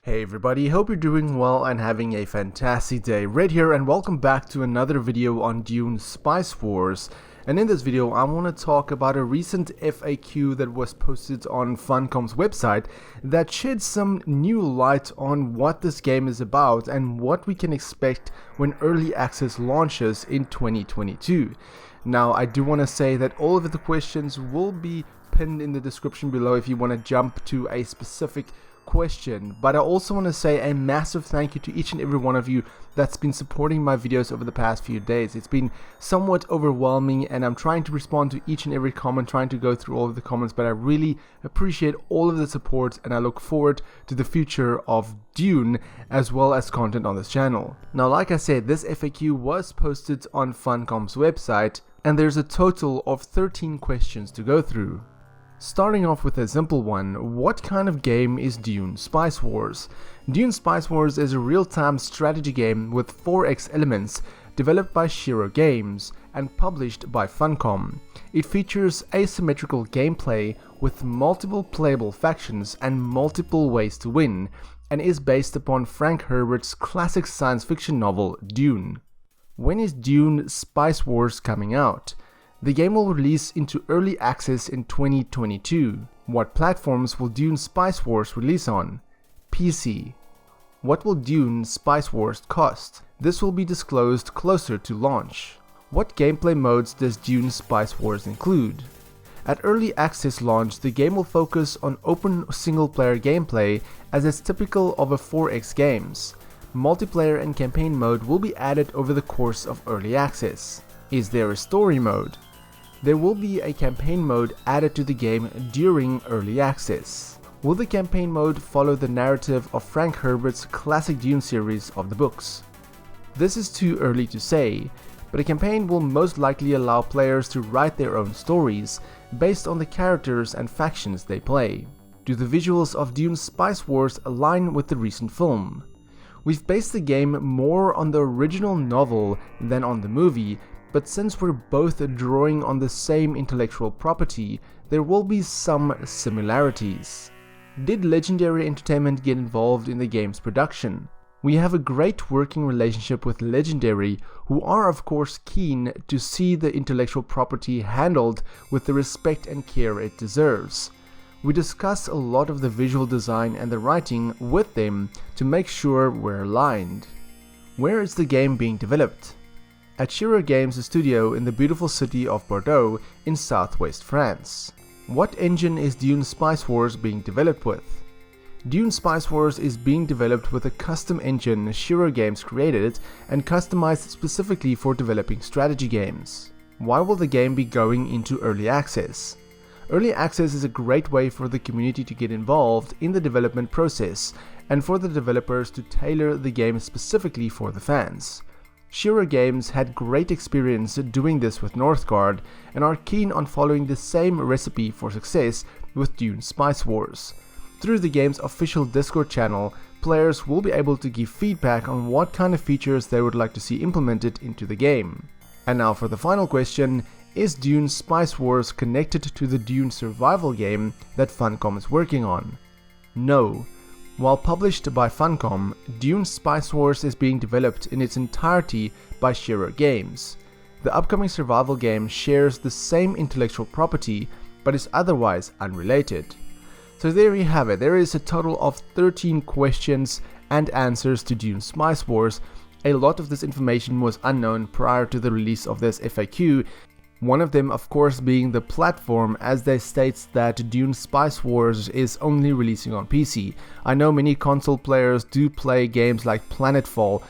Hey everybody, hope you're doing well and having a fantastic day. Red here and welcome back to another video on Dune Spice Wars. And in this video I want to talk about a recent FAQ that was posted on Funcom's website that sheds some new light on what this game is about and what we can expect when early access launches in 2022. Now I do want to say that all of the questions will be pinned in the description below if you want to jump to a specific question, but I also want to say a massive thank you to each and every one of you that's been supporting my videos over the past few days. It's been somewhat overwhelming and I'm trying to respond to each and every comment, trying to go through all of the comments, but I really appreciate all of the support and I look forward to the future of Dune as well as content on this channel. Now, like I said, this FAQ was posted on Funcom's website and there's a total of 13 questions to go through. Starting off with a simple one, what kind of game is Dune Spice Wars? Dune Spice Wars is a real-time strategy game with 4X elements developed by Shiro Games and published by Funcom. It features asymmetrical gameplay with multiple playable factions and multiple ways to win, and is based upon Frank Herbert's classic science fiction novel Dune. When is Dune Spice Wars coming out? The game will release into early access in 2022. What platforms will Dune Spice Wars release on? PC. What will Dune Spice Wars cost? This will be disclosed closer to launch. What gameplay modes does Dune Spice Wars include? At early access launch, the game will focus on open single-player gameplay as is typical of a 4X games. Multiplayer and campaign mode will be added over the course of early access. Is there a story mode? There will be a campaign mode added to the game during early access. Will the campaign mode follow the narrative of Frank Herbert's classic Dune series of the books? This is too early to say, but a campaign will most likely allow players to write their own stories based on the characters and factions they play. Do the visuals of Dune Spice Wars align with the recent film? We've based the game more on the original novel than on the movie, but since we're both drawing on the same intellectual property, there will be some similarities. Did Legendary Entertainment get involved in the game's production? We have a great working relationship with Legendary, who are of course keen to see the intellectual property handled with the respect and care it deserves. We discuss a lot of the visual design and the writing with them to make sure we're aligned. Where is the game being developed? At Shiro Games' studio in the beautiful city of Bordeaux in southwest France. What engine is Dune Spice Wars being developed with? Dune Spice Wars is being developed with a custom engine Shiro Games created and customized specifically for developing strategy games. Why will the game be going into early access? Early access is a great way for the community to get involved in the development process and for the developers to tailor the game specifically for the fans. Shiro Games had great experience doing this with Northgard and are keen on following the same recipe for success with Dune Spice Wars. Through the game's official Discord channel, players will be able to give feedback on what kind of features they would like to see implemented into the game. And now for the final question, is Dune Spice Wars connected to the Dune survival game that Funcom is working on? No. While published by Funcom, Dune Spice Wars is being developed in its entirety by Shiro Games. The upcoming survival game shares the same intellectual property, but is otherwise unrelated. So there you have it, there is a total of 13 questions and answers to Dune Spice Wars. A lot of this information was unknown prior to the release of this FAQ. One of them, of course, being the platform, as they states that Dune Spice Wars is only releasing on PC. I know many console players do play games like Planetfall,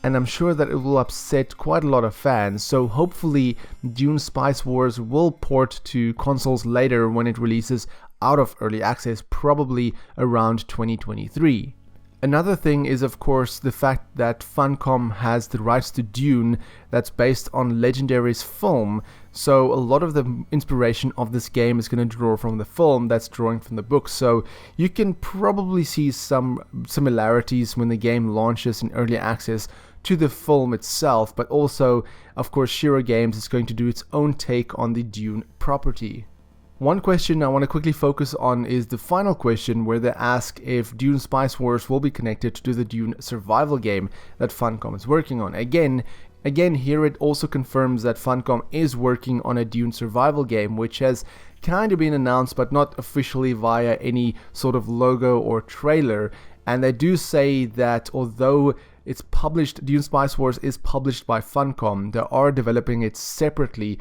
and I'm sure that it will upset quite a lot of fans, so hopefully Dune Spice Wars will port to consoles later when it releases out of early access, probably around 2023. Another thing is of course the fact that Funcom has the rights to Dune that's based on Legendary's film, so a lot of the inspiration of this game is going to draw from the film that's drawing from the book, so you can probably see some similarities when the game launches in early access to the film itself, but also of course Shiro Games is going to do its own take on the Dune property. One question I want to quickly focus on is the final question, where they ask if Dune Spice Wars will be connected to the Dune survival game that Funcom is working on. Again, here it also confirms that Funcom is working on a Dune survival game, which has kind of been announced but not officially via any sort of logo or trailer. And they do say that although it's published, Dune Spice Wars is published by Funcom, they are developing it separately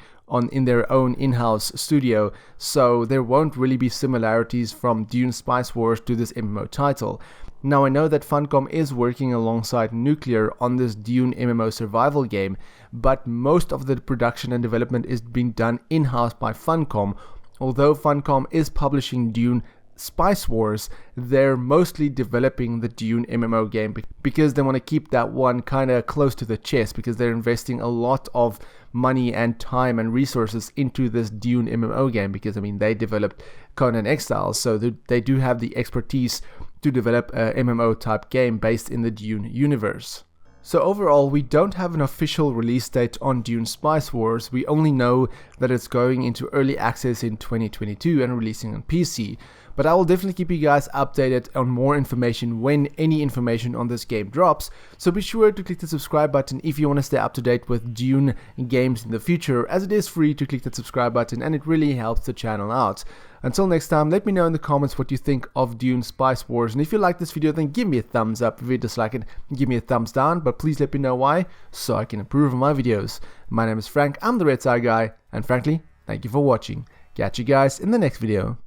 in their own in-house studio, so there won't really be similarities from Dune Spice Wars to this MMO title. Now, I know that Funcom is working alongside Nuclear on this Dune MMO survival game, but most of the production and development is being done in-house by Funcom. Although Funcom is publishing Dune Spice Wars, they're mostly developing the Dune MMO game because they want to keep that one kind of close to the chest, because they're investing a lot of money and time and resources into this Dune MMO game, because I mean they developed Conan Exiles, so they do have the expertise to develop a MMO type game based in the Dune universe. So overall, we don't have an official release date on Dune Spice Wars. We only know that it's going into early access in 2022 and releasing on PC. But I will definitely keep you guys updated on more information when any information on this game drops. So be sure to click the subscribe button if you want to stay up to date with Dune games in the future, as it is free to click that subscribe button and it really helps the channel out. Until next time, let me know in the comments what you think of Dune Spice Wars, and if you like this video then give me a thumbs up. If you dislike it, give me a thumbs down, but please let me know why, so I can improve on my videos. My name is Frank, I'm the RedTieGuy, and frankly, thank you for watching. Catch you guys in the next video.